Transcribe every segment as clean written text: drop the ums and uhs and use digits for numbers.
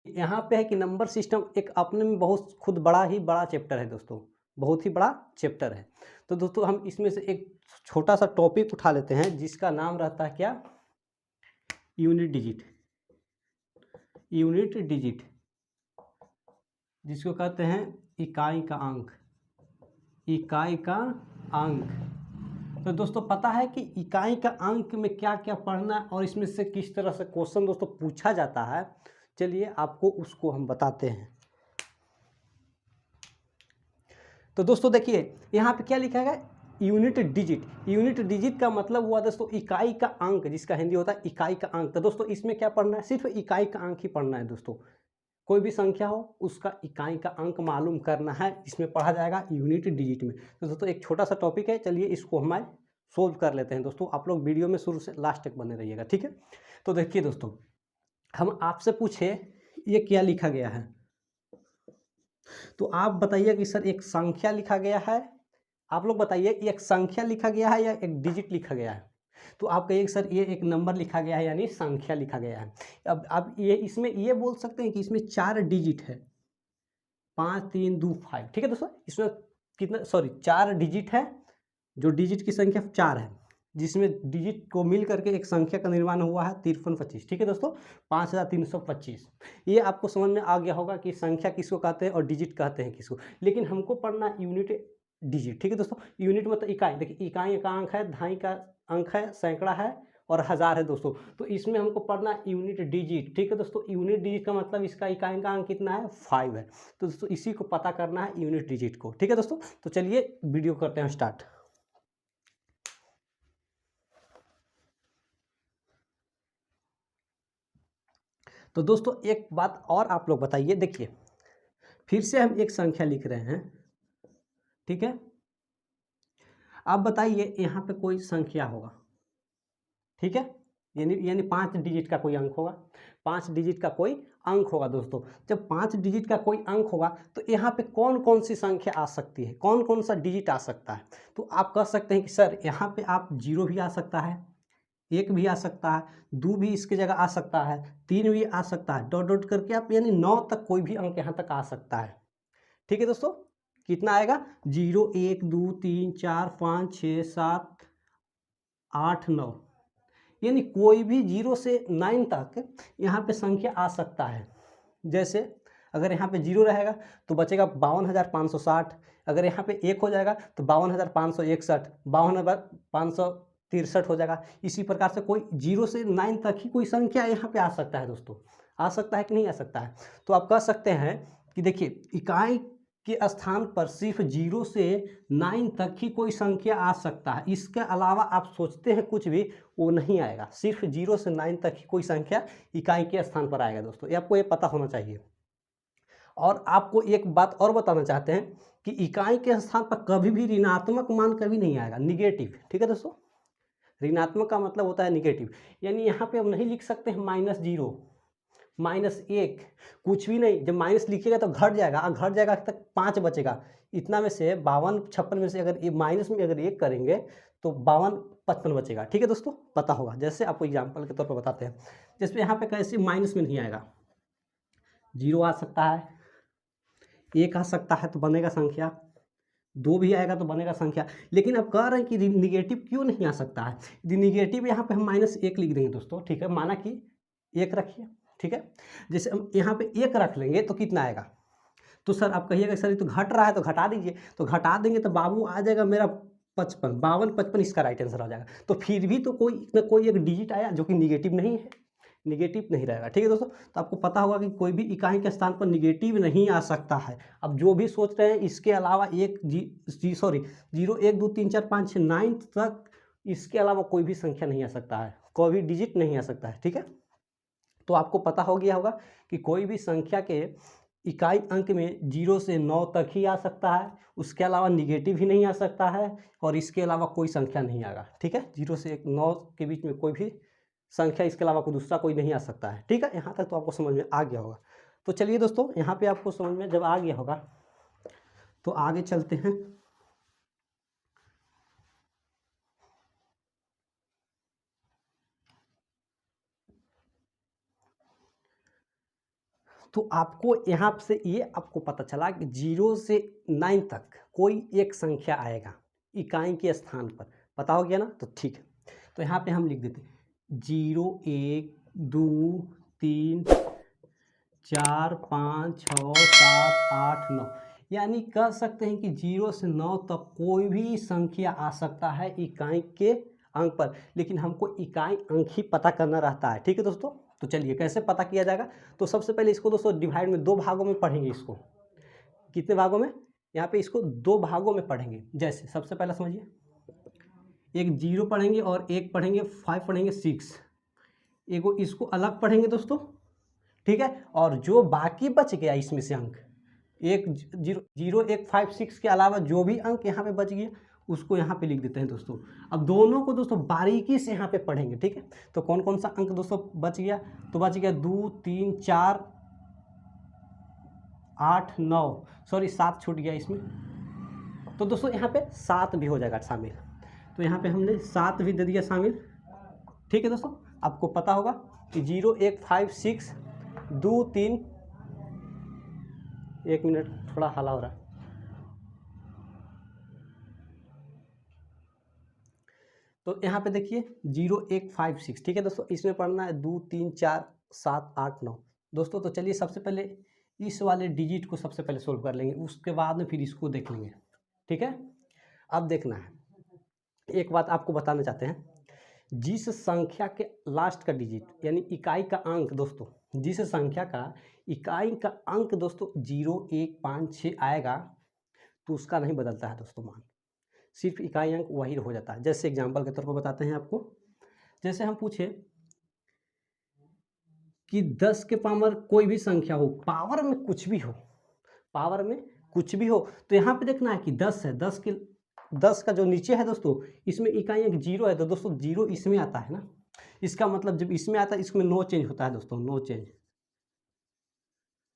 यहाँ पे है कि नंबर सिस्टम एक अपने में बहुत खुद बड़ा ही बड़ा चैप्टर है दोस्तों, बहुत ही बड़ा चैप्टर है। तो दोस्तों हम इसमें से एक छोटा-सा टॉपिक उठा लेते हैं जिसका नाम रहता है क्या? Unit digit. यूनिट डिजिट जिसको कहते हैं इकाई का अंक। इकाई का अंक। तो दोस्तों पता है कि इकाई का अंक में क्या-क्या पढ़ना है और इसमें से किस तरह से क्वेश्चन दोस्तों पूछा जाता है। चलिए आपको उसको हम बताते हैं। तो दोस्तों देखिए यहाँ पे क्या लिखा है? Unit digit. यूनिट डिजिट का मतलब हुआ दोस्तों इकाई का अंक, जिसका हिंदी होता है इकाई का अंक। तो दोस्तों इसमें क्या पढ़ना है? सिर्फ इकाई का अंक ही पढ़ना है दोस्तों। कोई भी संख्या हो उसका इकाई का अंक मालूम करना है, इसमें पढ़ा जाएगा यूनिट डिजिट में। तो दोस्तों एक छोटा सा टॉपिक है, चलिए इसको हम सोल्व कर लेते हैं दोस्तों। आप लोग वीडियो में शुरू से लास्ट तक बने रहिएगा, ठीक है। तो देखिए दोस्तों, हम आपसे पूछे ये क्या लिखा गया है, तो आप बताइए कि सर एक संख्या लिखा गया है। आप लोग बताइए एक संख्या लिखा गया है या एक डिजिट लिखा गया है। तो आप कहिए सर ये एक नंबर लिखा गया है यानी संख्या लिखा गया है। अब आप ये इसमें ये बोल सकते हैं कि इसमें 4 डिजिट है, 5 3 2 5, ठीक है दोस्तों। इसमें कितना, सॉरी 4 डिजिट है, जो डिजिट की संख्या 4 है, जिसमें डिजिट को मिल करके एक संख्या का निर्माण हुआ है 5325, ठीक है दोस्तों, 5325। ये आपको समझ में आ गया होगा कि संख्या किसको कहते हैं और डिजिट कहते हैं किसको। लेकिन हमको पढ़ना यूनिट डिजिट, ठीक है दोस्तों। यूनिट मतलब इकाई। देखिए इकाई का अंक है, दहाई का अंक है, सैकड़ा है और हज़ार है दोस्तों। तो इसमें हमको पढ़ना यूनिट डिजिट, ठीक है दोस्तों। यूनिट डिजिट का मतलब इसका इकाई का अंक कितना है? 5 है। तो दोस्तों इसी को पता करना है यूनिट डिजिट को, ठीक है दोस्तों। तो चलिए वीडियो करते हैं स्टार्ट। तो दोस्तों एक बात और आप लोग बताइए, देखिए फिर से हम एक संख्या लिख रहे हैं, ठीक है। आप बताइए यहाँ पे कोई संख्या होगा, ठीक है, यानी 5 डिजिट का कोई अंक होगा। 5 डिजिट का कोई अंक होगा दोस्तों। जब 5 डिजिट का कोई अंक होगा तो यहाँ पे कौन कौन सी संख्या आ सकती है, कौन कौन सा डिजिट आ सकता है। तो आप कह सकते हैं कि सर यहाँ पे आप 0 भी आ सकता है, 1 भी आ सकता है, 2 भी इसकी जगह आ सकता है, 3 भी आ सकता है, डॉट डॉट करके आप यानी 9 तक कोई भी अंक यहाँ तक आ सकता है, ठीक है दोस्तों। कितना आएगा? 0 1 2 3 4 5 6 7 8 9, यानी कोई भी 0 से 9 तक यहाँ पे संख्या आ सकता है। जैसे अगर यहाँ पे 0 रहेगा तो बचेगा 52,560। अगर यहाँ पे 1 हो जाएगा तो 52,561, 52,563 हो जाएगा। इसी प्रकार से कोई 0 से 9 तक ही कोई संख्या यहाँ पे आ सकता है दोस्तों। आ सकता है कि नहीं आ सकता है? तो आप कह सकते हैं कि देखिए इकाई के स्थान पर सिर्फ 0 से 9 तक ही कोई संख्या आ सकता है। इसके अलावा आप सोचते हैं कुछ भी, वो नहीं आएगा। सिर्फ 0 से 9 तक ही कोई संख्या इकाई के स्थान पर आएगा दोस्तों, ये आपको ये पता होना चाहिए। और आपको एक बात और बताना चाहते हैं कि इकाई के स्थान पर कभी भी ऋणात्मक मान कभी नहीं आएगा, निगेटिव, ठीक है दोस्तों। ऋणात्मक का मतलब होता है निगेटिव, यानी यहाँ पे हम नहीं लिख सकते हैं -0, -1, कुछ भी नहीं। जब माइनस लिखिएगा तो घट जाएगा, घट जाएगा तक 5 बचेगा। इतना में से 52 56 में से अगर ये माइनस में अगर 1 करेंगे तो 52 55 बचेगा, ठीक है दोस्तों, पता होगा। जैसे आपको एग्जाम्पल के तौर पर बताते हैं, जैसे यहाँ पे कैसे माइनस में नहीं आएगा, 0 आ सकता है, 1 आ सकता है तो बनेगा संख्या, 2 भी आएगा तो बनेगा संख्या। लेकिन अब कह रहे हैं कि निगेटिव क्यों नहीं आ सकता है। यदि निगेटिव यहाँ पे हम -1 लिख देंगे दोस्तों, ठीक है, माना कि 1 रखिए, ठीक है। जैसे हम यहाँ पे 1 रख लेंगे तो कितना आएगा। तो सर आप कहिएगा सर ये तो घट रहा है तो घटा दीजिए, तो घटा देंगे तो बाबू आ जाएगा मेरा 55, 52 55 इसका राइट आंसर आ जाएगा। तो फिर भी तो कोई न कोई एक डिजिट आया जो कि निगेटिव नहीं है, निगेटिव नहीं रहेगा, ठीक है दोस्तों। तो आपको पता होगा कि कोई भी इकाई के स्थान पर निगेटिव नहीं आ सकता है। अब जो भी सोच रहे हैं इसके अलावा एक सॉरी 0 1 2 3 4 5 6 9 तक इसके अलावा कोई भी संख्या नहीं आ सकता है, कोई भी डिजिट नहीं आ सकता है, ठीक है। तो आपको पता हो गया होगा कि कोई भी संख्या के इकाई अंक में 0 से 9 तक ही आ सकता है, उसके अलावा निगेटिव ही नहीं आ सकता है और इसके अलावा कोई संख्या नहीं आएगा, ठीक है। 0 से 9 के बीच में कोई भी संख्या, इसके अलावा कोई दूसरा कोई नहीं आ सकता है, ठीक है। यहाँ तक तो आपको समझ में आ गया होगा। तो चलिए दोस्तों यहाँ पे आपको समझ में जब आ गया होगा तो आगे चलते हैं। तो आपको यहाँ से ये आपको पता चला कि 0 से 9 तक कोई एक संख्या आएगा इकाई के स्थान पर, पता हो गया ना। तो ठीक है, तो यहाँ पे हम लिख देते 0 1 2 3 4 5 6 7 8 9, यानी कह सकते हैं कि 0 से 9 तक कोई भी संख्या आ सकता है इकाई के अंक पर, लेकिन हमको इकाई अंक ही पता करना रहता है। ठीक है दोस्तों, तो चलिए कैसे पता किया जाएगा। तो सबसे पहले इसको दोस्तों डिवाइड में 2 भागों में पढ़ेंगे। इसको कितने भागों में, यहाँ पे इसको 2 भागों में पढ़ेंगे। जैसे सबसे पहला समझिए, एक 0 पढ़ेंगे और एक पढ़ेंगे 5 पढ़ेंगे 6, एगो इसको अलग पढ़ेंगे दोस्तों, ठीक है। और जो बाकी बच गया इसमें से अंक, एक 0 1 5 6 के अलावा जो भी अंक यहाँ पे बच गया उसको यहाँ पे लिख देते हैं दोस्तों। अब दोनों को दोस्तों बारीकी से यहाँ पे पढ़ेंगे, ठीक है। तो कौन कौन सा अंक दोस्तों बच गया, तो बच गया 2 3 4 8 9, सॉरी 7 छूट गया इसमें, तो दोस्तों यहाँ पे 7 भी हो जाएगा शामिल। तो यहाँ पे हमने 7 भी दे दिया शामिल, ठीक है दोस्तों। आपको पता होगा कि 0 1 5 6 2 3, 1 मिनट थोड़ा हला हो रहा है। तो यहाँ पे देखिए 0 1 5 6, ठीक है दोस्तों। इसमें पढ़ना है 2 3 4 7 8 9 दोस्तों। तो चलिए सबसे पहले इस वाले डिजिट को सबसे पहले सोल्व कर लेंगे, उसके बाद में फिर इसको देख लेंगे, ठीक है। अब देखना है, एक बात आपको बताना चाहते हैं, जिस संख्या के लास्ट का डिजिट यानी इकाई का अंक दोस्तों, जिस संख्या का इकाई का अंक दोस्तों 0 1 5 6 आएगा तो उसका नहीं बदलता है दोस्तों मान, सिर्फ इकाई अंक वही हो जाता है। जैसे एग्जांपल के तौर पर बताते हैं आपको, जैसे हम पूछे कि 10 के पावर कोई भी संख्या हो, पावर में कुछ भी हो, पावर में कुछ भी हो, तो यहाँ पे देखना है कि 10 है, 10 का जो नीचे है दोस्तों इसमें इकाई अंक 0 है, तो दोस्तों 0 इसमें आता है ना, इसका मतलब जब इसमें आता है इसमें नो चेंज होता है दोस्तों, नो चेंज,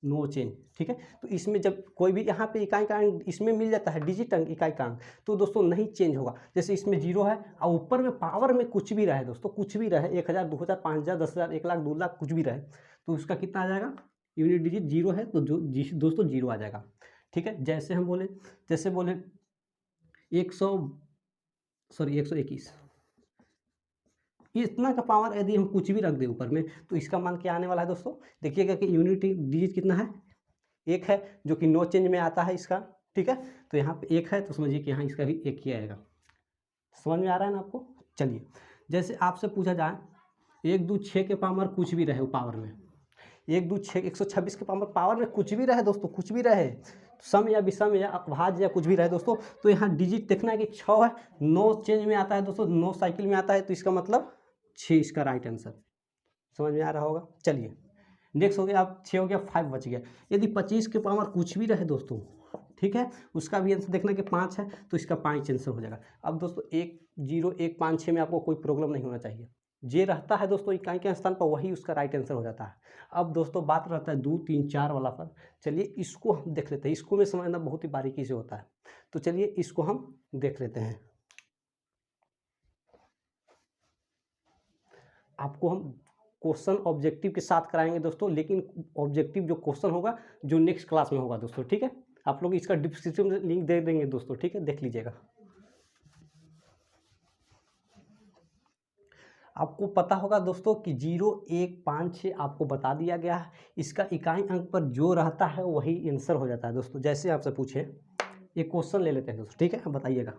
नो चेंज, ठीक है। तो इसमें जब कोई भी यहाँ पे इकाई का अंक इसमें मिल जाता है, डिजिट अंक इकाई का अंक, तो दोस्तों नहीं चेंज होगा। जैसे इसमें 0 है और ऊपर में पावर में कुछ भी रहे दोस्तों, कुछ भी रहे, 1000 2000 5000 10000 1 लाख 2 लाख कुछ भी रहे, तो उसका कितना आ जाएगा, यूनिट डिजिट 0 है तो जो दोस्तों 0 आ जाएगा, ठीक है। जैसे हम बोले, जैसे बोले 121, इतना का पावर यदि हम कुछ भी रख दें ऊपर में तो इसका मान क्या आने वाला है दोस्तों, देखिएगा कि यूनिट डिजिट कितना है, 1 है, जो कि नो चेंज में आता है इसका, ठीक है। तो यहाँ पे 1 है तो समझिए कि यहाँ इसका भी 1 ही आएगा। समझ में आ रहा है ना आपको। चलिए जैसे आपसे पूछा जाए 1 2 6 के पावर कुछ भी रहे पावर में, 1 2 6 126 के पावर में कुछ भी रहे दोस्तों, कुछ भी रहे, सम या विषम या अपभाज्य या कुछ भी रहे दोस्तों, तो यहाँ डिजिट देखना है कि 6 है, नो चेंज में आता है दोस्तों, नो साइकिल में आता है, तो इसका मतलब 6 इसका राइट आंसर। समझ में आ रहा होगा। चलिए नेक्स्ट हो गया, अब 6 हो गया, 5 बच गया। यदि 25 के पावर कुछ भी रहे दोस्तों, ठीक है, उसका भी आंसर देखना कि 5 है तो इसका 5 आंसर हो जाएगा। अब दोस्तों 1 0 1 5 6 में आपको कोई प्रॉब्लम नहीं होना चाहिए, जे रहता है दोस्तों इकाई के स्थान पर वही उसका राइट आंसर हो जाता है। अब दोस्तों बात रहता है 2 3 4 वाला पर, चलिए इसको हम देख लेते हैं, इसको में समझना बहुत ही बारीकी से होता है, तो चलिए इसको हम देख लेते हैं। आपको हम क्वेश्चन ऑब्जेक्टिव के साथ कराएंगे दोस्तों, लेकिन ऑब्जेक्टिव जो क्वेश्चन होगा जो नेक्स्ट क्लास में होगा दोस्तों, ठीक है। आप लोग इसका डिस्क्रिप्शन में लिंक दे देंगे दोस्तों, ठीक है, देख लीजिएगा। आपको पता होगा दोस्तों कि 0 1 5 6 आपको बता दिया गया है, इसका इकाई अंक पर जो रहता है वही आंसर हो जाता है दोस्तों। जैसे आपसे पूछे, एक क्वेश्चन ले लेते हैं दोस्तों, ठीक है, बताइएगा।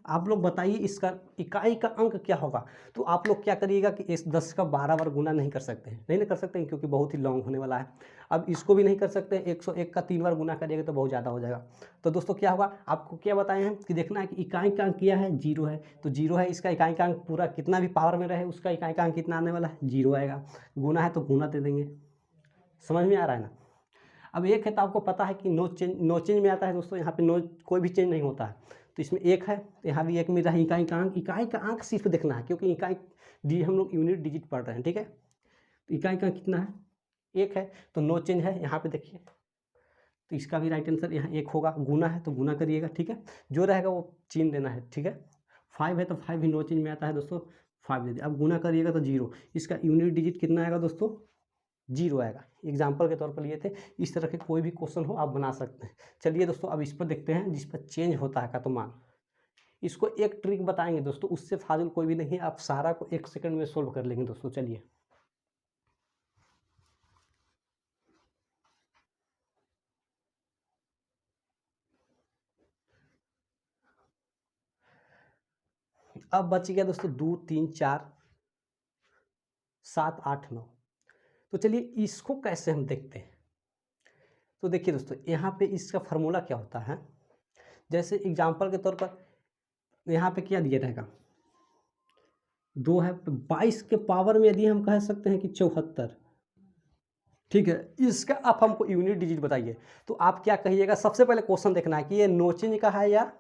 आप लोग बताइए इसका इकाई का अंक क्या होगा। तो आप लोग क्या करिएगा कि इस 10 का 12 बार गुना नहीं कर सकते हैं, नहीं ना कर सकते हैं क्योंकि बहुत ही लॉन्ग होने वाला है। अब इसको भी नहीं कर सकते, 101 का 3 बार गुना करिएगा तो बहुत ज़्यादा हो जाएगा। तो दोस्तों क्या होगा, आपको क्या बताए हैं कि देखना है कि इकाई का अंक क्या है, 0 है, तो 0 है, इसका इकाई का अंक पूरा कितना भी पावर में रहे उसका इकाई का अंक कितना आने वाला है, 0 आएगा। गुना है तो गुना दे देंगे। समझ में आ रहा है ना। अब 1 है तो आपको पता है कि नो चेंज में आता है दोस्तों, यहाँ पे नो कोई भी चेंज नहीं होता है, तो इसमें 1 है तो यहाँ भी 1 मिल रहा है। इकाई का अंक सिर्फ देखना है क्योंकि इकाई हम लोग यूनिट डिजिट पढ़ रहे हैं, ठीक है। तो इकाई का कितना है, 1 है, तो नो चेंज है। यहाँ पे देखिए तो इसका भी राइट आंसर यहाँ 1 होगा। गुना है तो गुना करिएगा, ठीक है, जो रहेगा वो चिन्ह देना है, ठीक है। 5 है तो 5 भी नो चेंज में आता है दोस्तों, 5 दे दिया। अब गुना करिएगा तो 0, इसका यूनिट डिजिट कितना आएगा दोस्तों, 0 आएगा। एग्जाम्पल के तौर पर लिए थे, इस तरह के कोई भी क्वेश्चन हो आप बना सकते हैं। चलिए दोस्तों अब इस पर देखते हैं जिस पर चेंज होता है का तो मान। इसको एक ट्रिक बताएंगे दोस्तों, उससे फाजिल कोई भी नहीं है, आप सारा को 1 सेकंड में सोल्व कर लेंगे दोस्तों। चलिए अब बच गया दोस्तों 2 3 4 7 8 9। तो चलिए इसको कैसे हम देखते हैं। तो देखिए दोस्तों यहाँ पे इसका फार्मूला क्या होता है, जैसे एग्जाम्पल के तौर पर यहाँ पे क्या दिया रहेगा, 2 है, 22 के पावर में यदि हम कह सकते हैं कि 74, ठीक है। इसका आप हमको यूनिट डिजिट बताइए, तो आप क्या कहिएगा, सबसे पहले क्वेश्चन देखना है कि ये नो चेंज का है या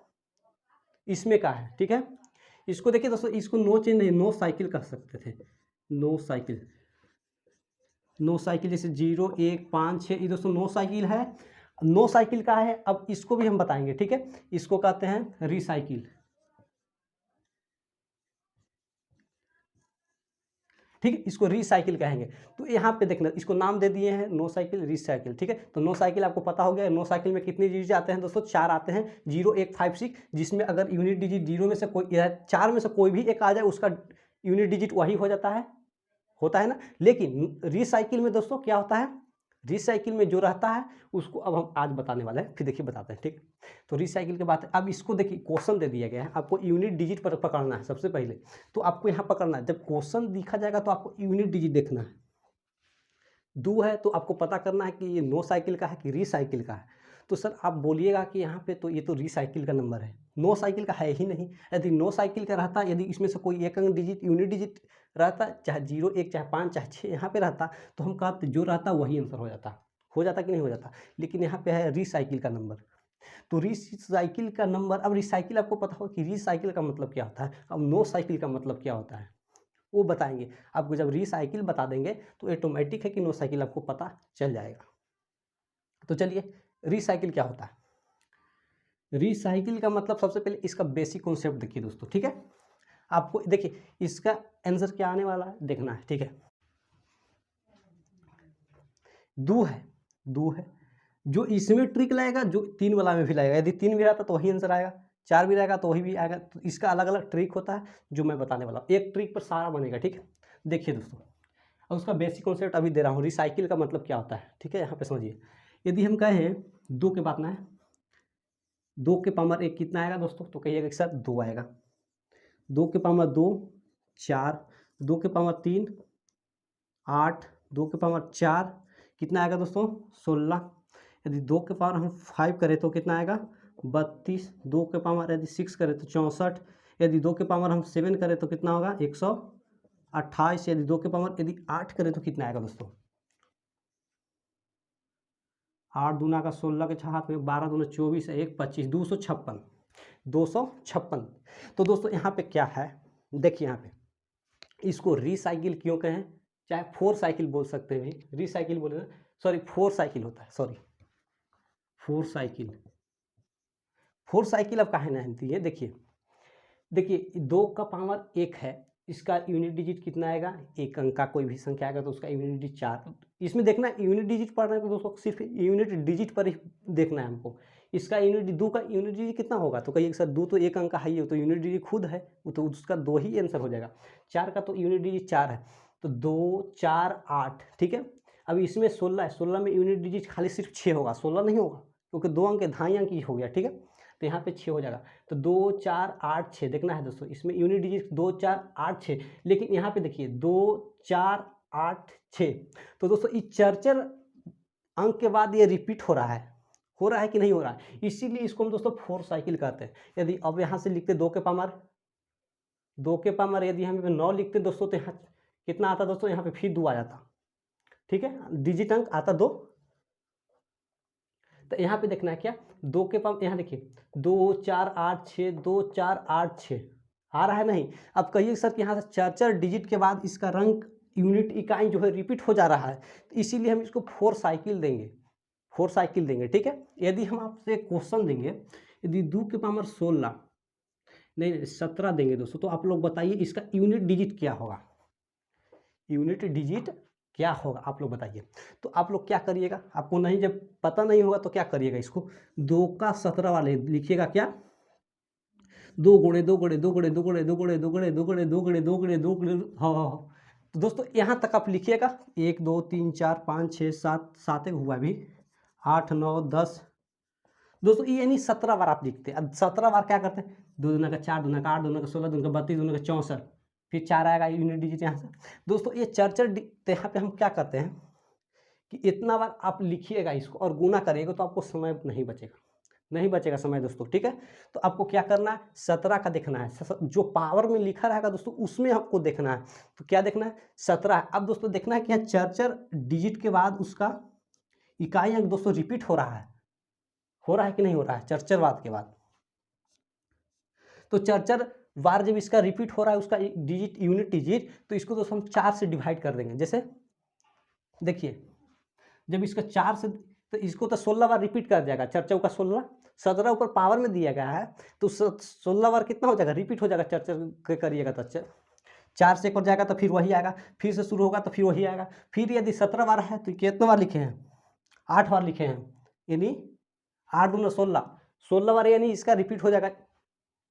इसमें का है, ठीक है। इसको देखिए दोस्तों, इसको नो चेंज नहीं, नो साइकिल कह सकते थे, नो साइकिल। नो साइकिल जैसे 0 1 5 6, ये दोस्तों नो साइकिल है, नो साइकिल का है। अब इसको भी हम बताएंगे, ठीक है, इसको कहते हैं रिसाइकिल, ठीक है, इसको रिसाइकिल कहेंगे। तो यहाँ पे देखना, इसको नाम दे दिए हैं नो साइकिल रिसाइकिल, ठीक है। तो नो साइकिल आपको पता हो गया, नो साइकिल में कितने डिजिट आते हैं दोस्तों, 4 आते हैं, 0 1 5 6, जिसमें अगर यूनिट डिजिट 0 में से कोई 4 में से कोई भी एक आ जाए उसका यूनिट डिजिट वही हो जाता है, होता है ना। लेकिन रिसाइकिल में दोस्तों क्या होता है, रिसाइकिल में जो रहता है उसको अब हम आज बताने वाले हैं, फिर देखिए बताते हैं, ठीक। तो रिसाइकिल के बाद अब इसको देखिए क्वेश्चन दे दिया गया है, आपको यूनिट डिजिट पर पकड़ना है सबसे पहले। तो आपको यहाँ पकड़ना है, जब क्वेश्चन दिखा जाएगा तो आपको यूनिट डिजिट देखना है। 2 है तो आपको पता करना है कि ये नो साइकिल का है कि रिसाइकिल का है। तो सर आप बोलिएगा कि यहाँ पे तो ये तो रिसाइकिल का नंबर है, नो साइकिल का है ही नहीं। यदि नो साइकिल का रहता, यदि इसमें से कोई एक अंक डिजिट यूनिट डिजिट रहता, चाहे 0 1 चाहे 5 चाहे 6 यहाँ पे रहता, तो हम कहते जो रहता वही आंसर हो जाता कि नहीं हो जाता। लेकिन यहाँ पे है रिसाइकिल का नंबर, तो रिसाइकिल का नंबर। अब रिसाइकिल आपको पता हो कि रिसाइकिल का मतलब क्या होता है, अब नो साइकिल का मतलब क्या होता है वो बताएंगे आपको। जब रिसाइकिल बता देंगे तो ऑटोमेटिक है कि नो साइकिल आपको पता चल जाएगा। तो चलिए रिसाइकिल क्या होता है। रिसाइकिल का मतलब सबसे पहले इसका बेसिक कॉन्सेप्ट देखिए दोस्तों, ठीक है। आपको देखिए इसका आंसर क्या आने वाला है देखना है, ठीक है। 2 है, 2 है, जो इसमें ट्रिक लाएगा जो 3 वाला में भी लाएगा, यदि 3 भी रहता तो वही आंसर आएगा, 4 भी रहेगा तो वही भी आएगा। तो इसका अलग अलग ट्रिक होता है जो मैं बताने वाला हूँ, एक ट्रिक पर सारा बनेगा, ठीक है। देखिए दोस्तों और उसका बेसिक कॉन्सेप्ट अभी दे रहा हूँ, रिसाइकिल का मतलब क्या होता है, ठीक है। यहाँ पे समझिए, यदि हम कहें 2 के बाद ना है, 2 के पावर 1 कितना आएगा दोस्तों, तो कहिएगा कि सर 2 आएगा। 2 के पावर 2 4, 2 के पावर 3 8, 2 के पावर 4 कितना आएगा दोस्तों 16। यदि 2 के पावर हम 5 करें तो कितना आएगा 32, 2 के पावर यदि 6 करें तो 64, यदि 2 के पावर हम 7 करें तो कितना होगा 128, यदि 2 के पावर यदि 8 करें तो कितना आएगा दोस्तों 8 दूना का 16 के 6 हाथ में 12 दूना 24 है 1 25, 256, 256। तो दोस्तों यहाँ पे क्या है, देखिए यहाँ पे इसको रिसाइकिल क्यों कहें, चाहे 4 साइकिल बोल सकते हैं, भी रिसाइकिल बोले ना, सॉरी 4 साइकिल होता है, सॉरी 4 साइकिल। 4 साइकिल अब काहे ना हिलती है, देखिए देखिए 2 का पावर 1 है, इसका यूनिट डिजिट कितना आएगा, एक अंक का कोई भी संख्या आएगा तो उसका यूनिट डिजिट 4। इसमें देखना यूनिट डिजिट पढ़ रहे हैं तो दोस्तों सिर्फ यूनिट डिजिट पर ही देखना है हमको। इसका यूनिट 2 का यूनिट डिजिट कितना होगा, तो कहिए सर 2 तो एक अंक का है ही, तो यूनिट डिजिट खुद है, वो तो उसका 2 ही आंसर हो जाएगा। 4 का तो यूनिट डिजिट 4 है, तो 2 4 8, ठीक है। अब इसमें 16 है, 16 में यूनिट डिजिट खाली सिर्फ 6 होगा, 16 नहीं होगा, क्योंकि 2 अंक धाई अंक ही हो गया, ठीक है। तो यहाँ पे 6 हो जाएगा, तो 2 4 8 6 देखना है दोस्तों, इसमें यूनिट डिजिट 2 4 8 6, लेकिन यहाँ पे देखिए 2 4 8 6। तो दोस्तों इस 4 अंक के बाद ये रिपीट हो रहा है कि नहीं हो रहा है, इसीलिए इसको हम दोस्तों 4 साइकिल कहते हैं। यदि अब यहाँ से लिखते 2 के पावर यदि हम 9 लिखते दोस्तों, तो यहाँ कितना आता दोस्तों, यहाँ पे फिर 2 आ जाता, ठीक है, डिजिट अंक आता 2। तो यहाँ पे देखना है क्या, 2 के पावर, यहाँ देखिए 2 4 8 6, 2 4 8 6 आ रहा है नहीं। अब कहिए सर कि यहाँ से 4 डिजिट के बाद इसका रंग यूनिट इकाई जो है रिपीट हो जा रहा है, तो इसीलिए हम इसको 4 साइकिल देंगे, 4 साइकिल देंगे, ठीक है। यदि हम आपसे क्वेश्चन देंगे, यदि 2 के पावर 16 नहीं 17 देंगे दोस्तों, तो आप लोग बताइए इसका यूनिट डिजिट क्या होगा, यूनिट डिजिट क्या होगा आप लोग बताइए। तो आप लोग क्या करिएगा, आपको नहीं जब पता नहीं होगा तो क्या करिएगा, इसको 2 का 17 वाले लिखिएगा क्या, 2 गुणे 2 गुणे 2 गुणे 2 गुणे 2 गुणे 2 गुणे 2 गुणे 2 गुणे 2 गुणे 2 गुणे, हाँ। तो दोस्तों यहाँ तक आप लिखिएगा, 1 2 3 4 5 6 7 7 एक हुआ अभी, 8 9 10 दोस्तों, ये यानी 17 बार आप लिखते हैं। अब 17 बार क्या करते हैं, 2 दूना का 4, दूना का 8, दूना का 16, दूना का 32, दूना का 64, फिर 4 आएगा यूनिट डिजिट यहाँ से। दोस्तों ये चर्चर यहाँ पे हम क्या करते हैं कि इतना बार आप लिखिएगा इसको और गुना करिएगा तो आपको समय नहीं बचेगा, नहीं बचेगा समय दोस्तों, ठीक है। तो आपको क्या करना है, 17 का देखना है, जो पावर में लिखा रहेगा दोस्तों उसमें आपको देखना है। तो क्या देखना है, 17 है। अब दोस्तों देखना है कि यहाँ चर्चर डिजिट के बाद उसका इकाई अंक दोस्तों रिपीट हो रहा है कि नहीं हो रहा है, चर्चर वाद के बाद। तो चर्चर वार जब इसका रिपीट हो रहा है उसका डिजिट यूनिट डिजिट, तो इसको दोस्तों हम 4 से डिवाइड कर देंगे। जैसे देखिए जब इसका 4 से, तो इसको तो 16 बार रिपीट कर जाएगा, चर्चा का 16, 17 ऊपर पावर में दिया गया है तो 16 बार कितना हो जाएगा, रिपीट हो जाएगा। चर्चा करिएगा तो 4 से एक और जाएगा तो फिर वही आएगा, फिर से शुरू होगा तो फिर वही आएगा। फिर यदि 17 बार है तो कितने बार लिखे हैं, 8 बार लिखे हैं, यानी 8 दूना 16, 16 बार यानी इसका रिपीट हो जाएगा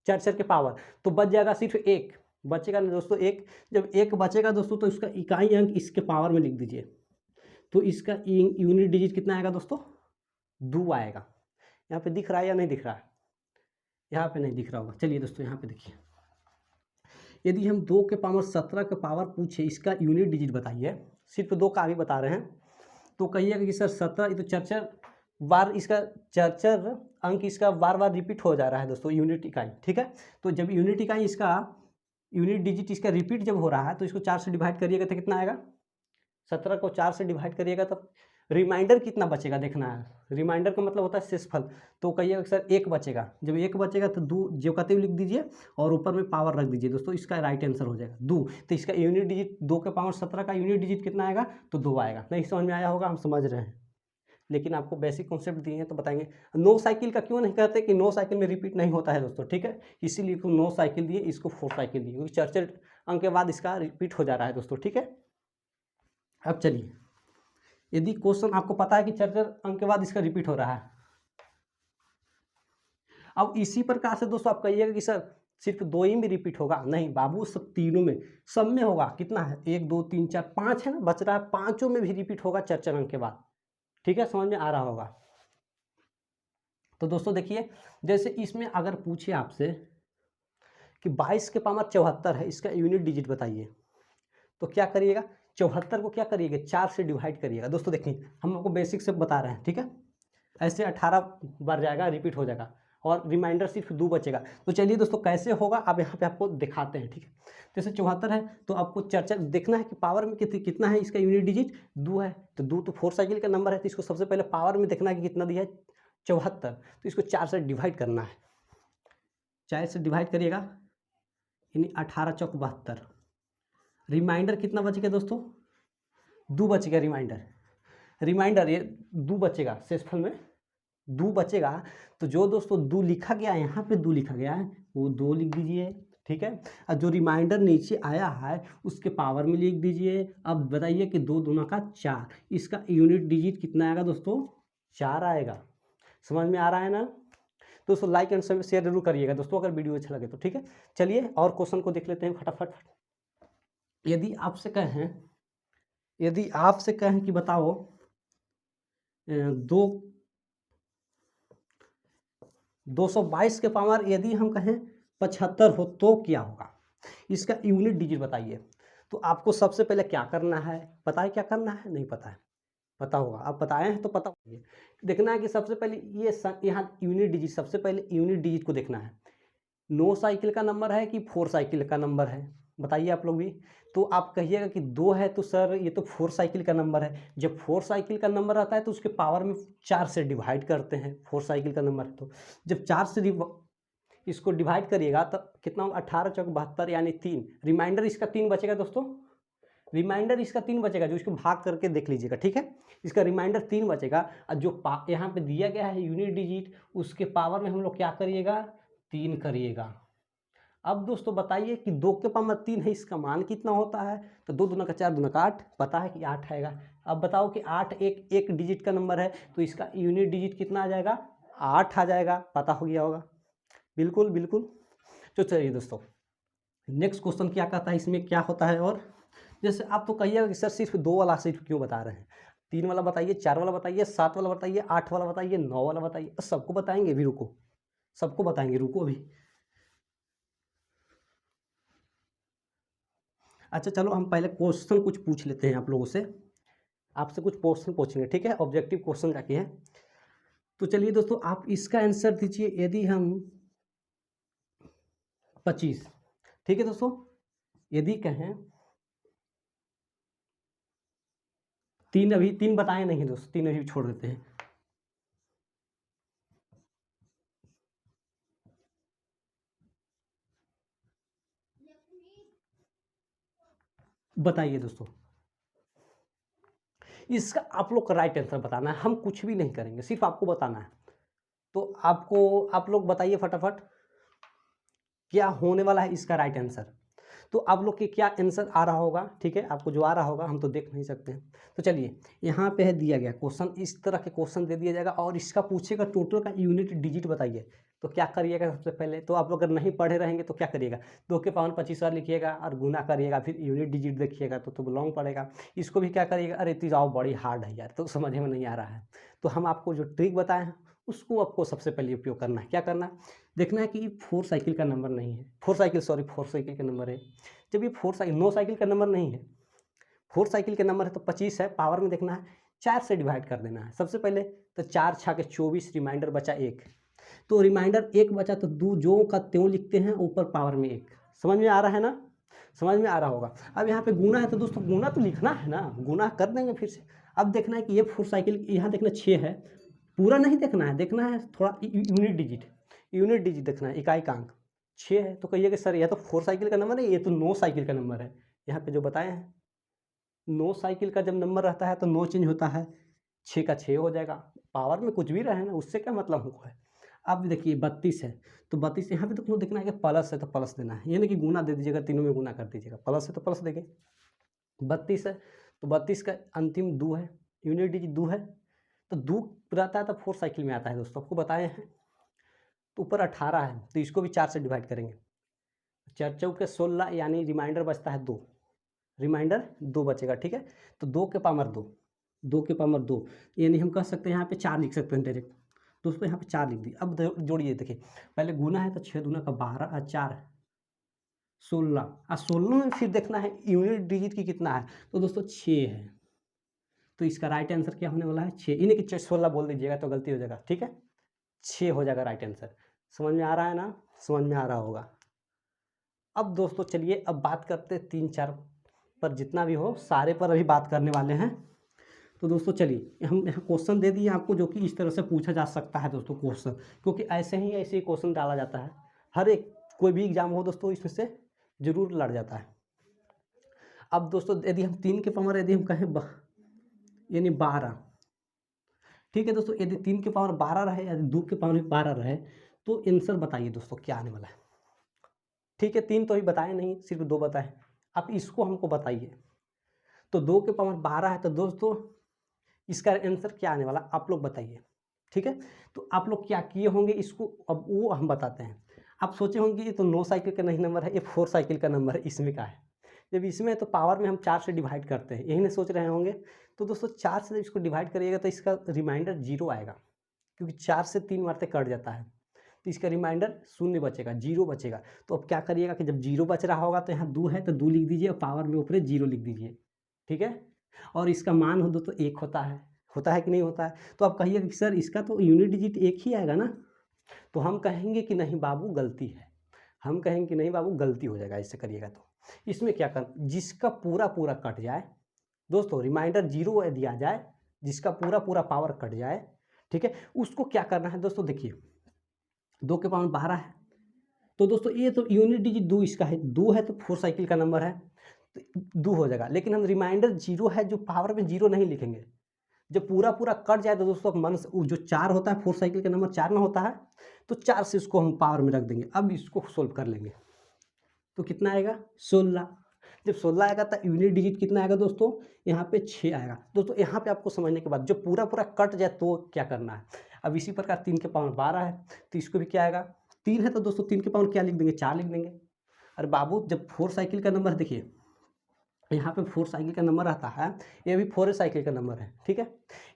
चर्चर के पावर। तो बच जाएगा सिर्फ एक बचेगा ना दोस्तों, एक। जब एक बचेगा दोस्तों तो इसका इकाई अंक इसके पावर में लिख दीजिए, तो इसका यूनिट डिजिट कितना आएगा दोस्तों, 2 आएगा। यहाँ पे दिख रहा है या नहीं दिख रहा है, यहाँ पे नहीं दिख रहा होगा। चलिए दोस्तों यहाँ पे देखिए, यदि हम 2 के पावर 17 के पावर पूछे इसका यूनिट डिजिट बताइए, सिर्फ 2 का भी बता रहे हैं, तो कहिएगा कि सर 17, तो चर्चर बार इसका चर्चर अंक इसका बार बार रिपीट हो जा रहा है दोस्तों, यूनिट इकाई, ठीक है। तो जब यूनिट इकाई इसका यूनिट डिजिट इसका रिपीट जब हो रहा है तो इसको 4 से डिवाइड करिएगा तो कितना आएगा, 17 को 4 से डिवाइड करिएगा तब रिमाइंडर कितना बचेगा देखना है। रिमाइंडर का मतलब होता है शेषफल। तो कहिएगा सर 1 बचेगा, जब 1 बचेगा तो 2 जो कहते हुए लिख दीजिए और ऊपर में पावर रख दीजिए दोस्तों, इसका राइट आंसर हो जाएगा 2। तो इसका यूनिट डिजिट 2 के पावर 17 का यूनिट डिजिट कितना आएगा, तो 2 आएगा। नहीं समझ में आया होगा, हम समझ रहे हैं, लेकिन आपको बेसिक कॉन्सेप्ट दिए हैं तो बताएंगे। 9 साइकिल का क्यों नहीं कहते कि 9 साइकिल में रिपीट नहीं होता है दोस्तों, ठीक है। इसीलिए 9 साइकिल दिए, इसको 4 साइकिल दिए, क्योंकि चर्चर अंक के बाद इसका रिपीट हो जा रहा है दोस्तों, ठीक है। अब चलिए, यदि क्वेश्चन आपको पता है कि चर्चर अंक के बाद इसका रिपीट हो रहा है, अब इसी प्रकार से दोस्तों आप कहिएगा कि सर सिर्फ 2 ही में रिपीट होगा, नहीं बाबू, सब तीनों में, सब में होगा। कितना है, 1 2 3 4 5 है ना, बच रहा है, 5 में भी रिपीट होगा चर्चर अंक के बाद, ठीक है। समझ में आ रहा होगा। तो दोस्तों देखिए, जैसे इसमें अगर पूछे आपसे कि 22 के पावर 74 है, इसका यूनिट डिजिट बताइए, तो क्या करिएगा, 74 को क्या करिएगा, 4 से डिवाइड करिएगा। दोस्तों देखिए हम आपको बेसिक से बता रहे हैं, ठीक है। ऐसे 18 बार जाएगा, रिपीट हो जाएगा और रिमाइंडर सिर्फ 2 बचेगा। तो चलिए दोस्तों कैसे होगा अब यहाँ पे आपको दिखाते हैं, ठीक है। जैसे 74 है तो आपको चर्चा देखना है कि पावर में कितना है, इसका यूनिट डिजिट 2 है, तो 2 तो 4 साइकिल का नंबर है, तो इसको सबसे पहले पावर में देखना है कि कितना दिया है, 74। तो इसको 4 से डिवाइड करना है, 4 से डिवाइड करिएगा यानी 18 चौक 72। रिमाइंडर कितना बचेगा दोस्तों, 2 बचेगा रिमाइंडर ये 2 बचेगा, शेषफल में 2 बचेगा। तो जो दोस्तों 2 लिखा गया है, यहाँ पे 2 लिखा गया है, वो 2 लिख दीजिए, ठीक है। और जो रिमाइंडर नीचे आया है उसके पावर में लिख दीजिए। अब बताइए कि 2 दूना का 4, इसका यूनिट डिजिट कितना आएगा दोस्तों, 4 आएगा। समझ में आ रहा है ना दोस्तों, लाइक एंड शेयर जरूर करिएगा दोस्तों अगर वीडियो अच्छा लगे तो, ठीक है। चलिए और क्वेश्चन को देख लेते हैं फटाफट। यदि आपसे कहें कि बताओ 222 के पावर यदि हम कहें 75 हो तो क्या होगा, इसका यूनिट डिजिट बताइए। तो आपको सबसे पहले क्या करना है, पता है क्या करना है, नहीं पता है, पता होगा, आप बताए हैं तो पता होगा। देखना है कि सबसे पहले ये यहाँ यूनिट डिजिट, सबसे पहले यूनिट डिजिट को देखना है। 9 साइकिल का नंबर है कि 4 साइकिल का नंबर है, बताइए आप लोग भी। तो आप कहिएगा कि 2 है तो सर ये तो 4 साइकिल का नंबर है। जब 4 साइकिल का नंबर आता है तो उसके पावर में 4 से डिवाइड करते हैं, 4 साइकिल का नंबर है तो जब 4 से इसको डिवाइड करिएगा तो कितना, 18 चौक 72 यानी 3। रिमाइंडर इसका 3 बचेगा दोस्तों, रिमाइंडर इसका 3 बचेगा, जो इसको भाग करके देख लीजिएगा, ठीक है। इसका रिमाइंडर 3 बचेगा और जो यहाँ पे दिया गया है यूनिट डिजिट, उसके पावर में हम लोग क्या करिएगा, 3 करिएगा। अब दोस्तों बताइए कि 2 के पावर 3 है, इसका मान कितना होता है, तो 2 दूना का 4 दूना का 8, पता है कि 8 आएगा। अब बताओ कि 8 एक डिजिट का नंबर है, तो इसका यूनिट डिजिट कितना आ जाएगा, 8 आ जाएगा, पता हो गया होगा। बिल्कुल बिल्कुल। तो चलिए दोस्तों, नेक्स्ट क्वेश्चन क्या कहता है, इसमें क्या होता है। और जैसे आप तो कहिएगा कि सर सिर्फ 2 वाला सिर्फ क्यों बता रहे हैं, 3 वाला बताइए, 4 वाला बताइए, 7 वाला बताइए, 8 वाला बताइए, 9 वाला बताइए, सबको बताएंगे भी, रुको सबको बताएंगे, रुको अभी। अच्छा चलो हम पहले क्वेश्चन कुछ पूछ लेते हैं आप लोगों से, आपसे कुछ क्वेश्चन पूछेंगे, ठीक है, ऑब्जेक्टिव क्वेश्चन जाके है। तो चलिए दोस्तों, आप इसका आंसर दीजिए। यदि हम 25, ठीक है दोस्तों, यदि कहें 3, अभी 3 बताए नहीं दोस्तों, 3 अभी छोड़ देते हैं। बताइए दोस्तों, इसका आप लोग का राइट आंसर बताना है, हम कुछ भी नहीं करेंगे, सिर्फ आपको बताना है। तो आप लोग बताइए फटाफट क्या होने वाला है इसका राइट आंसर। तो आप लोग के क्या आंसर आ रहा होगा, ठीक है, आपको जो आ रहा होगा, हम तो देख नहीं सकते हैं। तो चलिए यहाँ पे है दिया गया क्वेश्चन, इस तरह के क्वेश्चन दे दिया जाएगा और इसका पूछेगा टोटल का यूनिट डिजिट बताइए। तो क्या करिएगा, सबसे पहले तो आप लोग अगर नहीं पढ़े रहेंगे तो क्या करिएगा, 2 के पावर 25 बार लिखिएगा और गुना करिएगा, फिर यूनिट डिजिट देखिएगा तो लॉन्ग पड़ेगा। इसको भी क्या करिएगा, अरे जाओ बड़ी हार्ड है यार, तो समझ में नहीं आ रहा है। तो हम आपको जो ट्रिक बताए हैं उसको आपको सबसे पहले उपयोग करना है। क्या करना है, देखना है कि 4 साइकिल का नंबर नहीं है, 4 साइकिल का नंबर है। जब ये 9 साइकिल का नंबर नहीं है, 4 साइकिल का नंबर है तो 25 है, पावर में देखना है 4 से डिवाइड कर देना है सबसे पहले। तो 4 छाके 24, रिमाइंडर बचा 1, तो रिमाइंडर 1 बचा तो दो जो का त्यों लिखते हैं, ऊपर पावर में 1। समझ में आ रहा है ना, समझ में आ रहा होगा। अब यहाँ पे गुना है तो दोस्तों गुना तो लिखना है ना, गुना कर देंगे फिर से। अब देखना है कि ये 4 साइकिल, यहाँ देखना 6 है, पूरा नहीं देखना है, देखना है थोड़ा यूनिट डिजिट देखना है, इकाई का अंक 6 है। तो कहिए कि सर यह तो 4 साइकिल का नंबर है, ये तो 9 साइकिल का नंबर है। यहाँ पे जो बताए हैं 9 साइकिल का जब नंबर रहता है तो 9 चेंज होता है, 6 का 6 हो जाएगा, पावर में कुछ भी रहे ना, उससे क्या मतलब हमको है। अब देखिए 32 है, तो 32 यहाँ पे तो देखना है कि प्लस है तो प्लस देना है, यानी कि गुना दे दीजिएगा, तीनों में गुना कर दीजिएगा, प्लस है तो प्लस देंगे। 32 है तो 32 का अंतिम 2 है, यूनिट डिजिट 2 है, तो 2 रहता है तो 4 साइकिल में आता है दोस्तों, आपको बताए हैं। तो ऊपर 18 है तो इसको भी 4 से डिवाइड करेंगे, 4 चौके 16, यानी रिमाइंडर बचता है 2, रिमाइंडर 2 बचेगा, ठीक है। तो 2 के पावर 2, 2 के पावर 2, यानी हम कह सकते हैं यहाँ पे 4 लिख सकते हैं डायरेक्ट दोस्तों, यहाँ पे 4 लिख दी। अब जोड़िए, देखिए पहले गुना है तो 6 दूना का 12 और 4 16, और 16 में फिर देखना है यूनिट डिजिट की कितना है, तो दोस्तों 6 है। तो इसका राइट आंसर क्या होने वाला है, 6, इन्हें कि 16 बोल दीजिएगा तो गलती हो जाएगा, ठीक है, 6 हो जाएगा राइट आंसर। समझ में आ रहा है ना, समझ में आ रहा होगा। अब दोस्तों चलिए अब बात करते हैं 3 4 पर, जितना भी हो सारे पर अभी बात करने वाले हैं। तो दोस्तों चलिए हम यहाँ क्वेश्चन दे दिए आपको, जो कि इस तरह से पूछा जा सकता है दोस्तों क्वेश्चन, क्योंकि ऐसे ही क्वेश्चन डाला जाता है, हर एक कोई भी एग्जाम हो दोस्तों इसमें से जरूर लड़ जाता है। अब दोस्तों यदि हम 3 के पावर यदि हम कहें यानी 12, ठीक है दोस्तों, यदि 3 के पावर 12 रहे, यदि 2 के पावर 12 रहे, तो आंसर बताइए दोस्तों क्या आने वाला है। ठीक है, 3 तो अभी बताए नहीं, सिर्फ 2 बताए, आप इसको हमको बताइए। तो 2 के पावर 12 है तो दोस्तों इसका आंसर क्या आने वाला आप लोग बताइए, ठीक है। तो आप लोग क्या किए होंगे इसको, अब वो हम बताते हैं। आप सोचे होंगे ये तो 9 साइकिल का नहीं नंबर है, ये 4 साइकिल का नंबर है, इसमें का है। जब इसमें तो पावर में हम 4 से डिवाइड करते हैं, यही नहीं सोच रहे होंगे। तो दोस्तों 4 से जब इसको डिवाइड करिएगा तो इसका रिमाइंडर 0 आएगा, क्योंकि 4 से 3 मारते कट जाता है, तो इसका रिमाइंडर 0 बचेगा, 0 बचेगा। तो अब क्या करिएगा कि जब 0 बच रहा होगा तो यहाँ 2 है तो 2 लिख दीजिए, और पावर में ऊपर 0 लिख दीजिए, ठीक है। और इसका मान हो दोस्तों 1 होता है कि नहीं होता है। तो आप कहिए कि सर इसका तो यूनिट डिजिट 1 ही आएगा ना, तो हम कहेंगे कि नहीं बाबू गलती है, हम कहेंगे कि नहीं बाबू गलती हो जाएगा इससे करिएगा। तो इसमें क्या कर, जिसका पूरा पूरा कट जाए दोस्तों, रिमाइंडर 0 दिया जाए, जिसका पूरा पूरा पावर कट जाए, ठीक है, उसको क्या करना है दोस्तों। देखिए 2 के पावर 12 है, तो दोस्तों ये तो यूनिट डिजिट 2 इसका है, 2 है तो 4 साइकिल का नंबर है, तो 2 हो जाएगा, लेकिन हम रिमाइंडर 0 है जो पावर में 0 नहीं लिखेंगे। जब पूरा पूरा कट जाए तो दोस्तों मन से जो 4 होता है, 4 साइकिल का नंबर 4 ना होता है, तो 4 से इसको हम पावर में रख देंगे। अब इसको सोल्व कर लेंगे तो कितना आएगा 16। जब 16 आएगा तो यूनिट डिजिट कितना आएगा दोस्तों, यहाँ पे 6 आएगा। दोस्तों यहाँ पे आपको समझने के बाद जब पूरा पूरा कट जाए तो क्या करना है। अब इसी प्रकार 3 के पावर 12 है तो इसको भी क्या आएगा 3 है, तो दोस्तों 3 के पावर क्या लिख देंगे 4 लिख देंगे। अरे बाबू जब 4 साइकिल का नंबर देखिए यहाँ पे 4 साइकिल का नंबर आता है, ये भी 4 साइकिल का नंबर है, ठीक है।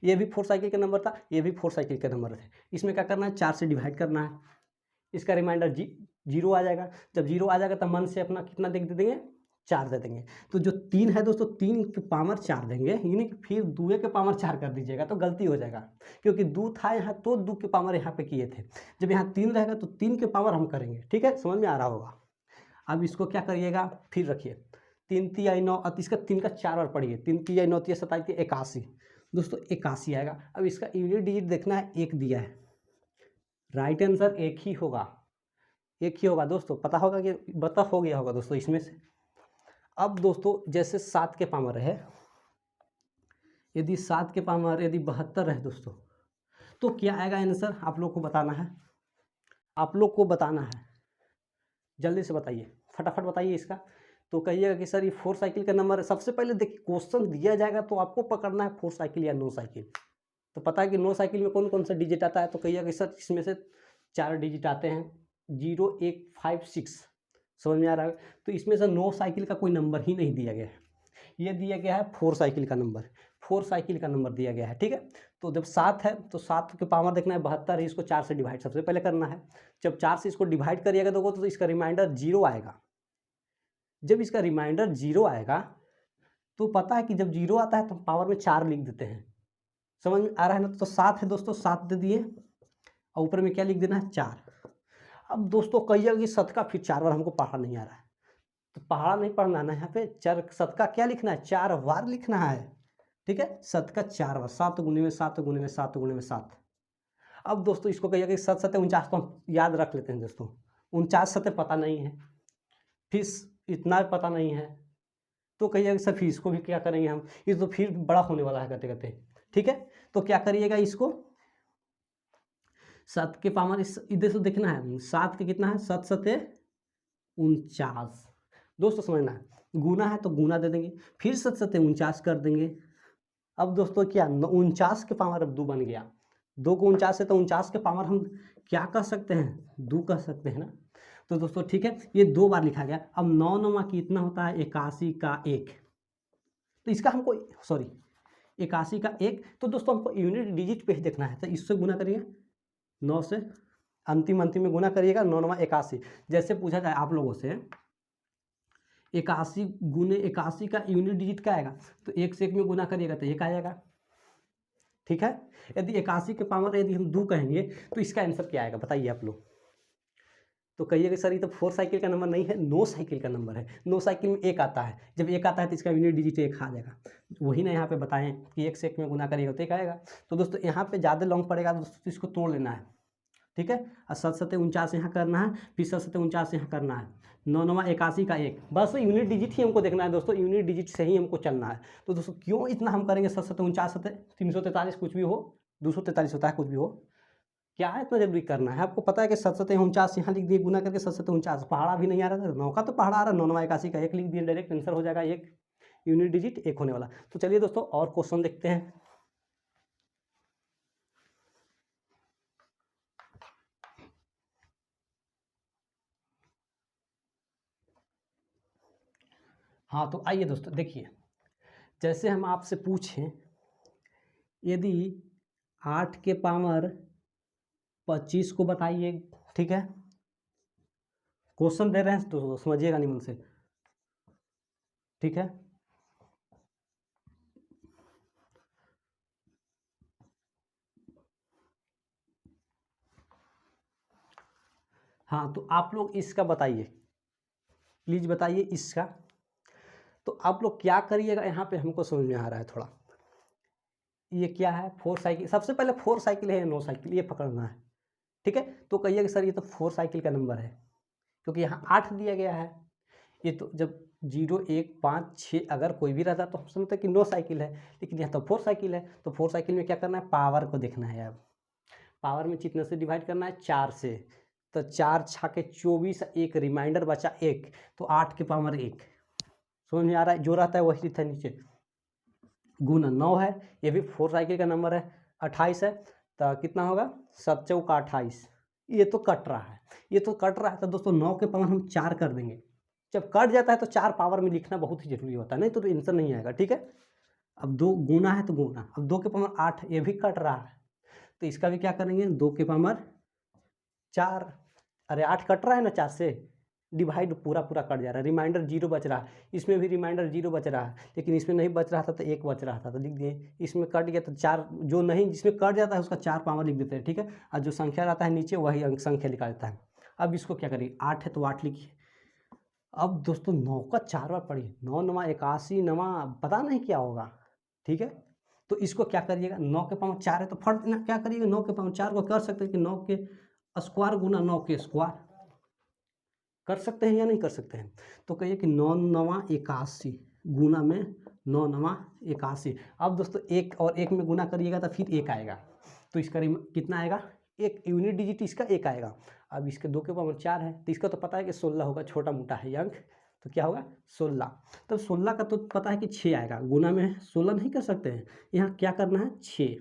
ये भी 4 साइकिल का नंबर था, ये भी 4 साइकिल का नंबर है। इसमें क्या करना है 4 से डिवाइड करना है, इसका रिमाइंडर 0 आ जाएगा। जब 0 आ जाएगा तो मन से अपना कितना दे देंगे 4 दे देंगे। तो जो 3 है दोस्तों 3 के पावर 4 देंगे, यानी कि फिर 2 के पावर 4 कर दीजिएगा तो गलती हो जाएगा, क्योंकि 2 था यहाँ तो 2 के पावर यहाँ पे किए थे। जब यहाँ 3 रहेगा तो 3 के पावर हम करेंगे, ठीक है, समझ में आ रहा होगा। अब इसको क्या करिएगा फिर रखिए 3 तिया 9, इसका 3 का 4 बार पढ़िए, 3 तिया 9 तिया 27 तिया 81 दोस्तों 81 आएगा। अब इसका यूनिट डिजिट देखना है, 1 दिया है, राइट आंसर 1 ही होगा, 1 ही होगा दोस्तों, पता होगा कि बता हो गया होगा दोस्तों इसमें से। अब दोस्तों जैसे 7 के पावर है, यदि 7 के पावर यदि 72 है दोस्तों, तो क्या आएगा आंसर आप लोग को बताना है, आप लोग को बताना है, जल्दी से बताइए, फटाफट बताइए इसका। तो कहिएगा कि सर ये 4 साइकिल का नंबर है। सबसे पहले देखिए क्वेश्चन दिया जाएगा तो आपको पकड़ना है 4 साइकिल या 9 साइकिल। तो पता है कि 9 साइकिल में कौन कौन सा डिजिट आता है, तो कहिएगा कि सर इसमें से 4 डिजिट आते हैं 0 1 5 6, समझ में आ रहा है। तो इसमें से 9 साइकिल का कोई नंबर ही नहीं दिया गया है, ये दिया गया है 4 साइकिल का नंबर, 4 साइकिल का नंबर दिया गया है, ठीक है। तो जब 7 है तो 7 के पावर देखना है 72 है, इसको 4 से डिवाइड सबसे पहले करना है। जब 4 से इसको डिवाइड करिएगा तो इसका रिमाइंडर 0 आएगा। जब इसका रिमाइंडर 0 आएगा तो पता है कि जब 0 आता है तो पावर में 4 लिख देते हैं, समझ में आ रहा है ना। तो 7 है दोस्तों 7 दे दिए और ऊपर में क्या लिख देना है 4। अब दोस्तों कहिएगा कि 7 का फिर 4 बार हमको पढ़ा नहीं आ रहा है, तो पहाड़ा नहीं पढ़ना है ना, यहाँ पे 7 का क्या लिखना है 4 बार लिखना है, ठीक है। 7 का 4 बार, 7 गुने में 7 गुने में 7 गुने में 7। अब दोस्तों इसको कहिएगा कि 7 7 49, तो हम याद रख लेते हैं दोस्तों, 49 7 पता नहीं है, फिर इतना पता नहीं है, तो कहिएगा कि सर फिर इसको भी क्या करेंगे हम, ये तो फिर बड़ा होने वाला है करते करते, ठीक है। तो क्या करिएगा इसको 7 के पावर इधर से देखना है, 7 के कितना है 7 7 49 दोस्तों, समझना है। गुना है तो गुना दे देंगे, फिर 7 7 49 कर देंगे। अब दोस्तों क्या 49 के पावर अब 2 बन गया, 2 को 49 है तो 49 के पावर हम क्या कर सकते हैं 2 कर सकते हैं ना। तो दोस्तों ठीक है, ये 2 बार लिखा गया। अब 9 9 कितना होता है 81 का 1, तो इसका हमको सॉरी 81 का 1, तो दोस्तों हमको यूनिट डिजिट पे ही देखना है, तो इससे गुना करिए 9 से, अंतिम में गुना करिएगा, 9 9 81। जैसे पूछा जाए आप लोगों से 81 गुने 81 का यूनिट डिजिट क्या आएगा, तो 1 से 1 में गुना करिएगा तो 1 आ जाएगा, ठीक है। यदि 81 के पावर यदि हम 2 कहेंगे तो इसका आंसर क्या आएगा बताइए आप लोग। तो कहिए कि सर ये तो 4 साइकिल का नंबर नहीं है, 9 साइकिल का नंबर है। 9 साइकिल में 1 आता है, जब 1 आता है तो इसका यूनिट डिजिट 1 आ जाएगा। वही ना यहाँ पे बताएं कि 1 से 1 में गुना करिएगा तो 1 आएगा। तो दोस्तों यहाँ पे ज़्यादा लॉन्ग पड़ेगा दोस्तों, तो इसको तोड़ लेना है, ठीक है। और 7 7 49 यहाँ करना है, फिर 7 7 49 यहाँ करना है, 9 9 81 का 1, बस यूनिट डिजिट ही हमको देखना है दोस्तों, यूनिट डिजिट से ही हमको चलना है। तो दोस्तों क्यों इतना हम करेंगे 7 7 49 343 कुछ भी हो, 243 होता है कुछ भी हो, क्या है इतना जरूरी करना है। आपको पता है कि 7 7 49 यहाँ लिख दिए गुना करके, 7 7 49 पहाड़ा भी नहीं आ रहा था, 9 का तो पहाड़ा आ रहा, 9 9 81 का 1 लिख दिए, डायरेक्ट आंसर हो जाएगा 1, यूनिट डिजिट 1 होने वाला। तो चलिए दोस्तों और क्वेश्चन देखते हैं। हाँ तो आइए दोस्तों देखिए, जैसे हम आपसे पूछें यदि 8 के पावर 25 को बताइए, ठीक है, क्वेश्चन दे रहे हैं तो समझिएगा निमन से, ठीक है। हाँ तो आप लोग इसका बताइए, प्लीज बताइए इसका। तो आप लोग क्या करिएगा, यहाँ पे हमको समझ में आ रहा है थोड़ा, ये क्या है 4 साइकिल, सबसे पहले 4 साइकिल है या 9 साइकिल ये पकड़ना है, ठीक है। तो कहिए कि सर ये तो 4 साइकिल का नंबर है, क्योंकि यहाँ 8 दिया गया है, ये तो जब 0 1 5 6 अगर कोई भी रहता तो हम समझते कि 9 साइकिल है, लेकिन यहाँ तो 4 साइकिल है। तो 4 साइकिल में क्या करना है, पावर को देखना है। अब पावर में कितने से डिवाइड करना है, 4 से। तो 4 छाके 24, एक रिमाइंडर बचा 1, तो 8 के पावर 1। समझ में आ रहा है, जो रहता है वही लिखता है नीचे। गुना 9 है, ये भी 4 साइकिल का नंबर है। 28 है, तो कितना होगा, 7 चौका 28। ये तो कट रहा है, ये तो कट रहा है। तो दोस्तों 9 के पावर हम 4 कर देंगे। जब कट जाता है तो 4 पावर में लिखना बहुत ही जरूरी होता है, नहीं तो आंसर नहीं आएगा। ठीक है, अब 2 गुना है तो गुना, अब 2 के पावर 8, ये भी कट रहा है, तो इसका भी क्या करेंगे, 2 के पावर 4। अरे 8 कट रहा है ना 4 से, डिवाइड पूरा पूरा कट जा रहा है, रिमाइंडर 0 बच रहा है। इसमें भी रिमाइंडर 0 बच रहा है, लेकिन इसमें नहीं बच रहा था तो 1 बच रहा था, तो लिख दिए। इसमें कट गया तो 4, जो नहीं जिसमें कट जाता है उसका 4 पावर लिख देते हैं। ठीक है, और जो संख्या रहता है नीचे वही अंक संख्या लिखा जाता है। अब इसको क्या करिए, 8 है तो 8 लिखिए। अब दोस्तों 9 का 4 बार पढ़िए, 9 9 81 9, पता नहीं क्या होगा। ठीक है, तो इसको क्या करिएगा, 9 के पावर 4 है तो फट देना। क्या करिएगा, 9 के पावर 4 को कर सकते हैं कि 9 के स्क्वायर गुना 9 के स्क्वायर कर सकते हैं या नहीं कर सकते हैं। तो कहिए कि 9 9 81 गुना में 9 9 81। अब दोस्तों 1 और 1 में गुना करिएगा तो फिर 1 आएगा, तो इसका कितना आएगा, एक यूनिट डिजिट इसका 1 आएगा। अब इसके 2 के पावर 4 है, तो इसका तो पता है कि 16 होगा, छोटा मोटा है अंक, तो क्या होगा 16। तो 16 का तो पता है कि 6 आएगा, गुना में 16 नहीं कर सकते हैं, यहाँ क्या करना है 6।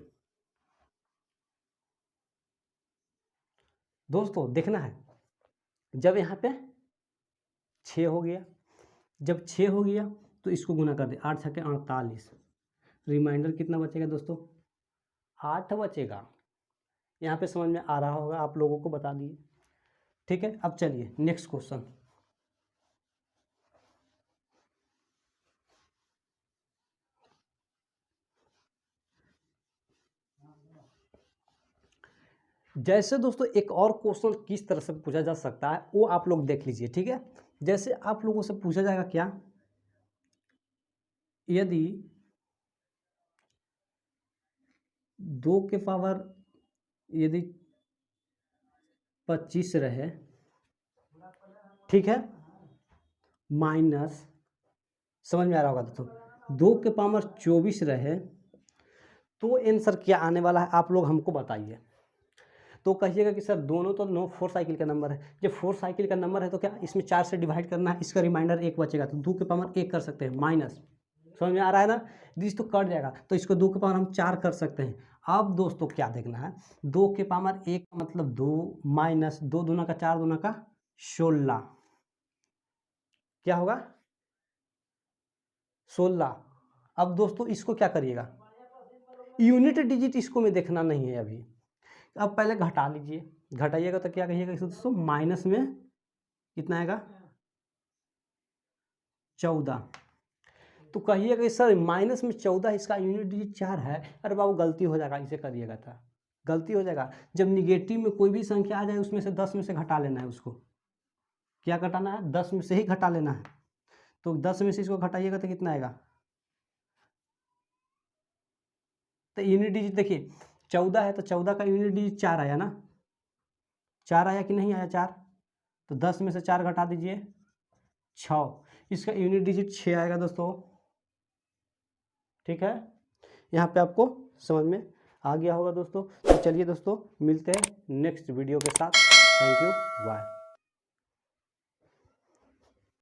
दोस्तों देखना है, जब यहाँ पे 6 हो गया, जब 6 हो गया तो इसको गुना कर दे, 8 छके 48, रिमाइंडर कितना बचेगा दोस्तों, 8 बचेगा। यहाँ पे समझ में आ रहा होगा, आप लोगों को बता दिए। ठीक है, अब चलिए नेक्स्ट क्वेश्चन। जैसे दोस्तों एक और क्वेश्चन किस तरह से पूछा जा सकता है वो आप लोग देख लीजिए। ठीक है, जैसे आप लोगों से पूछा जाएगा क्या, यदि 2 के पावर यदि 25 रहे, ठीक है, माइनस, समझ में आ रहा होगा दोस्तों, 2 के पावर 24 रहे, तो आंसर क्या आने वाला है आप लोग हमको बताइए। तो कहिएगा कि सर दोनों तो 4 साइकिल का नंबर है। जब 4 साइकिल का नंबर है तो क्या इसमें 4 से डिवाइड करना है, इसका रिमाइंडर 1 बचेगा, तो 2 के पावर 1 कर सकते हैं, माइनस, समझ में आ रहा है ना, दिस तो कट जाएगा, तो इसको 2 के पावर हम 4 कर सकते हैं। अब दोस्तों क्या देखना है, 2 के पावर 1 मतलब 2, माइनस 2 दूना का 4 दूना का 16, क्या होगा 16। अब दोस्तों इसको क्या करिएगा, यूनिट डिजिट इसको में देखना नहीं है अभी। अब पहले घटा लीजिए, घटाइएगा तो क्या कहिएगा दोस्तों, माइनस में कितना आएगा 14। तो कहिएगा कि सर माइनस में 14, इसका यूनिट डिजिट 4 है। अरे बाबू गलती हो जाएगा, इसे करिएगा था, गलती हो जाएगा। जब निगेटिव में कोई भी संख्या आ जाए उसमें से 10 में से घटा लेना है, उसको क्या घटाना है, 10 में से ही घटा लेना है। तो 10 में से इसको घटाइएगा तो कितना आएगा, तो यूनिट डिजिट देखिए 14 है, तो 14 का यूनिट डिजिट 4 आया ना, 4 आया कि नहीं आया 4, तो 10 में से 4 घटा दीजिए 6, इसका यूनिट डिजिट 6 आएगा दोस्तों। ठीक है, यहाँ पे आपको समझ में आ गया होगा दोस्तों। तो चलिए दोस्तों मिलते हैं नेक्स्ट वीडियो के साथ, थैंक यू, बाय।